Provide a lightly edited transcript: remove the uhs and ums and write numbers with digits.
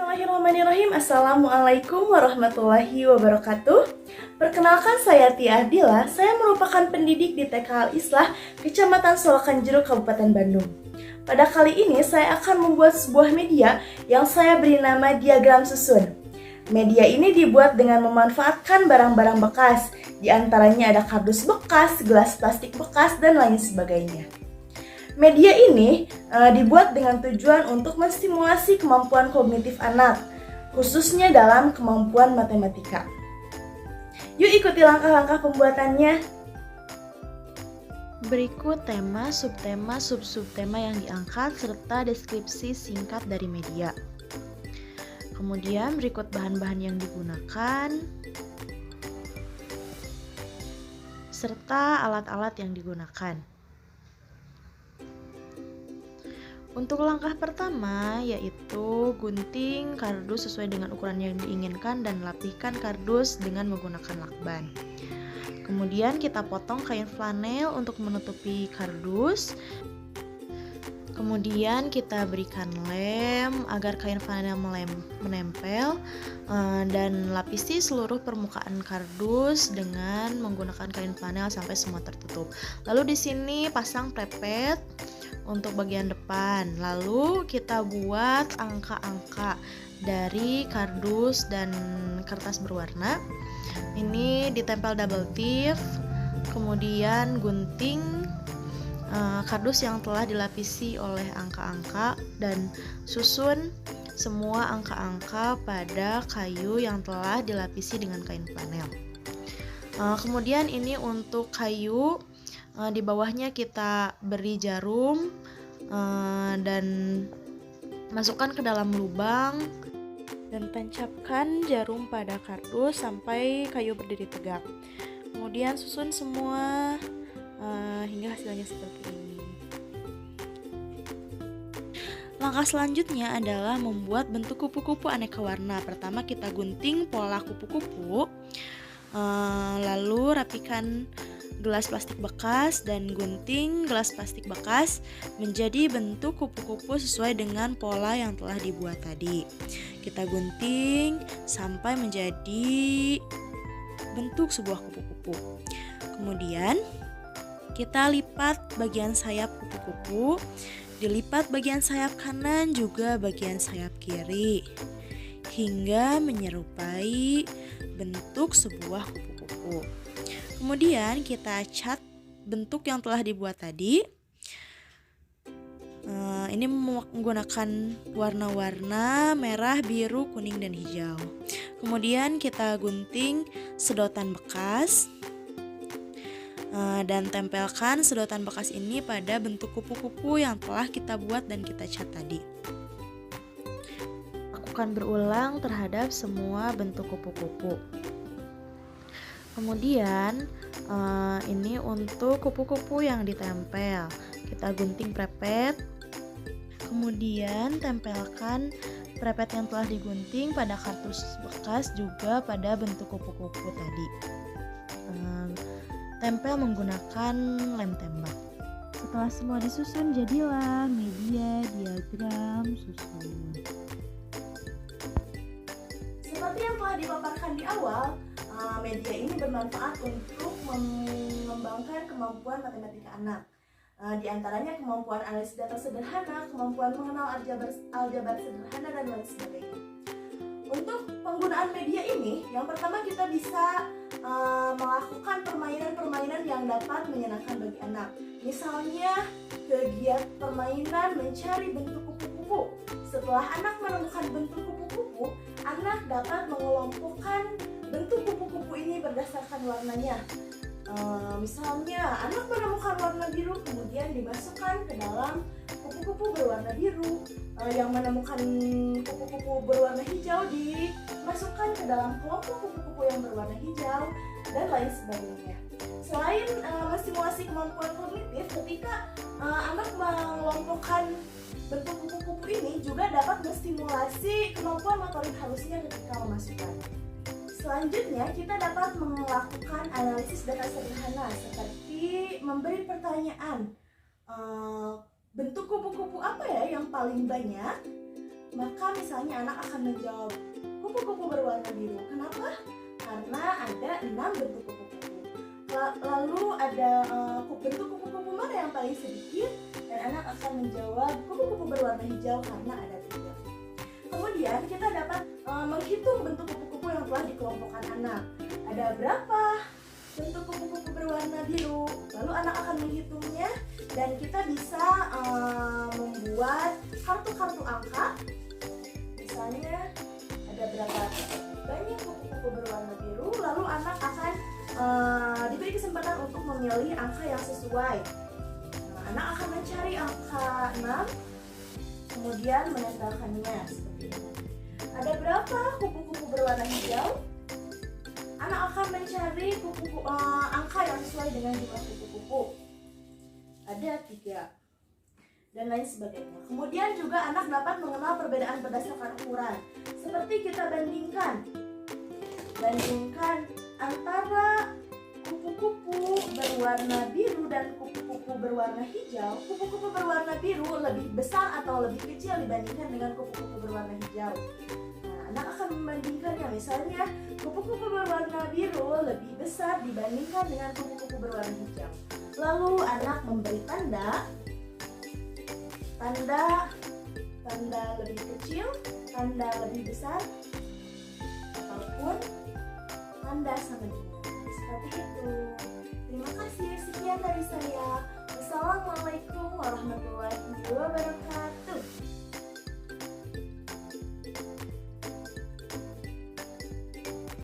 Bismillahirrahmanirrahim. Assalamualaikum warahmatullahi wabarakatuh. Perkenalkan, saya Tia Ardila. Saya merupakan pendidik di TK Al-Islah, Kecamatan Solokan Jeruk, Kabupaten Bandung. Pada kali ini saya akan membuat sebuah media yang saya beri nama diagram susun. Media ini dibuat dengan memanfaatkan barang-barang bekas. Di antaranya ada kardus bekas, gelas plastik bekas, dan lain sebagainya. Media ini dibuat dengan tujuan untuk menstimulasi kemampuan kognitif anak, khususnya dalam kemampuan matematika. Yuk ikuti langkah-langkah pembuatannya. Berikut tema, subtema, sub-subtema yang diangkat, serta deskripsi singkat dari media. Kemudian berikut bahan-bahan yang digunakan, serta alat-alat yang digunakan. Untuk langkah pertama yaitu gunting kardus sesuai dengan ukuran yang diinginkan dan lapihkan kardus dengan menggunakan lakban. Kemudian kita potong kain flanel untuk menutupi kardus. Kemudian kita berikan lem agar kain flanel menempel dan lapisi seluruh permukaan kardus dengan menggunakan kain flanel sampai semua tertutup. Lalu di sini pasang plepet untuk bagian depan. Lalu kita buat angka-angka dari kardus dan kertas berwarna. Ini ditempel double tip, kemudian gunting kardus yang telah dilapisi oleh angka-angka dan susun semua angka-angka pada kayu yang telah dilapisi dengan kain flanel. Kemudian ini untuk kayu, di bawahnya kita beri jarum dan masukkan ke dalam lubang dan tancapkan jarum pada kardus sampai kayu berdiri tegak. Kemudian susun semua hingga hasilnya seperti ini. Langkah selanjutnya adalah membuat bentuk kupu-kupu aneka warna. Pertama kita gunting pola kupu-kupu, lalu rapikan gelas plastik bekas dan gunting gelas plastik bekas menjadi bentuk kupu-kupu sesuai dengan pola yang telah dibuat tadi. Kita gunting sampai menjadi bentuk sebuah kupu-kupu. Kemudian kita lipat bagian sayap kupu-kupu, dilipat bagian sayap kanan juga bagian sayap kiri hingga menyerupai bentuk sebuah kupu-kupu. Kemudian kita cat bentuk yang telah dibuat tadi. Ini menggunakan warna-warna merah, biru, kuning, dan hijau. Kemudian kita gunting sedotan bekas dan tempelkan sedotan bekas ini pada bentuk kupu-kupu yang telah kita buat dan kita cat tadi. Lakukan berulang terhadap semua bentuk kupu-kupu. Kemudian ini untuk kupu-kupu yang ditempel, kita gunting prepet. Kemudian tempelkan prepet yang telah digunting pada kardus bekas juga pada bentuk kupu-kupu tadi. Tempel menggunakan lem tembak. Setelah semua disusun, jadilah media diagram susun. Seperti yang telah dipaparkan di awal, media ini bermanfaat untuk mengembangkan kemampuan matematika anak. Di antaranya kemampuan analisis data sederhana, kemampuan mengenal aljabar sederhana, dan lain sebagainya. Untuk penggunaan media ini, yang pertama kita bisa melakukan permainan-permainan yang dapat menyenangkan bagi anak. Misalnya kegiatan permainan mencari bentuk kupu-kupu. Setelah anak menemukan bentuk kupu-kupu, anak dapat mengelompokkan bentuk kupu-kupu ini berdasarkan warnanya. Misalnya anak menemukan warna biru, kemudian dimasukkan ke dalam kupu-kupu berwarna biru. Yang menemukan kupu-kupu berwarna hijau dimasukkan ke dalam kelompok kupu-kupu yang berwarna hijau, dan lain sebagainya. Selain menstimulasi kemampuan kognitif, ketika anak mengelompokkan bentuk kupu-kupu ini juga dapat menstimulasi kemampuan motorik halusnya ketika memasukkan. Selanjutnya, kita dapat melakukan analisis data sederhana seperti memberi pertanyaan, bentuk kupu-kupu apa ya yang paling banyak? maka misalnya anak akan menjawab kupu-kupu berwarna biru. Kenapa? Karena ada 6 bentuk kupu-kupu. Lalu ada bentuk kupu-kupu mana yang paling sedikit, dan anak akan menjawab kupu-kupu berwarna hijau karena ada 3. Kemudian kita dapat menghitung bentuk kupu-kupu yang telah dikelompokkan anak. Ada berapa bentuk kupu-kupu berwarna biru? Lalu anak akan menghitungnya, dan kita bisa membuat kartu-kartu angka. Misalnya ada berapa banyak kupu-kupu berwarna biru, lalu anak akan diberi kesempatan untuk memilih angka yang sesuai. Anak akan mencari angka 6, kemudian menempelkannya seperti ini. Ada berapa kupu-kupu berwarna hijau? Anak akan mencari angka yang sesuai dengan jumlah kupu-kupu. Ada 3, dan lain sebagainya. Kemudian juga anak dapat mengenal perbedaan berdasarkan ukuran. Seperti kita bandingkan antara kupu-kupu berwarna biru dan kupu-kupu berwarna hijau. Kupu-kupu berwarna biru lebih besar atau lebih kecil dibandingkan dengan kupu-kupu berwarna hijau. Nah, anak akan membandingkannya. Misalnya kupu-kupu berwarna biru lebih besar dibandingkan dengan kupu-kupu berwarna hijau. Lalu anak memberi tanda lebih kecil, tanda lebih besar, ataupun tanda sama dengan. Seperti itu. Terima kasih, sekian dari saya. Wassalamualaikum warahmatullahi wabarakatuh.